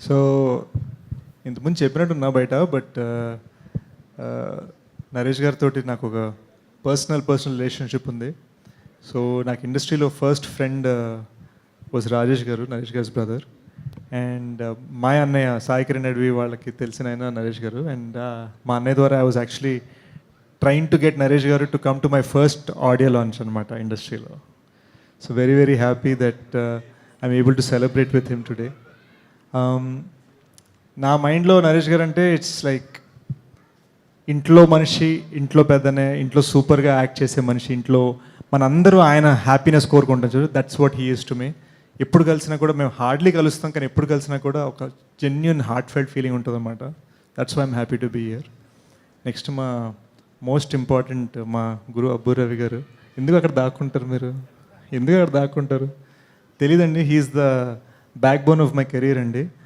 So ఇంతకుముందు చెప్పినట్టున్నా బయట but Naresh గారితో నాకు ఒక పర్సనల్ రిలేషన్షిప్ ఉంది. సో నాకు ఇండస్ట్రీలో ఫస్ట్ ఫ్రెండ్ వాజ్ రాజేష్ గారు, నరేష్ గారి బ్రదర్. అండ్ మా అన్నయ్య సాయి కిరణ్ అడ్వి వాళ్ళకి తెలిసిన ఆయన నరేష్ గారు. అండ్ మా అన్నయ్య ద్వారా I was actually trying to get Naresh గారు to come to my first audio launch అనమాట ఇండస్ట్రీలో. So very happy that I'm able to celebrate with him today. నా మైండ్లో నరేష్ గారు అంటే ఇట్స్ లైక్ ఇంట్లో మనిషి, ఇంట్లో పెద్దనే, ఇంట్లో సూపర్గా యాక్ట్ చేసే మనిషి, ఇంట్లో మనందరూ ఆయన హ్యాపీనెస్ కోరుకుంటాం చూడు. That's what he is to me. ఎప్పుడు కలిసినా కూడా మేము హార్డ్లీ కలుస్తాం, కానీ ఎప్పుడు కలిసినా కూడా ఒక జెన్యున్ హార్ట్ ఫెల్ట్ ఫీలింగ్ ఉంటుంది అనమాట. That's why I'm happy to be here. Next మా మోస్ట్ ఇంపార్టెంట్ మా గురు అబ్బు రవి గారు. ఎందుకు అక్కడ దాక్కుంటారు మీరు? ఎందుకు అక్కడ దాక్కుంటారు? తెలీదండి. He's the backbone of my career అండి.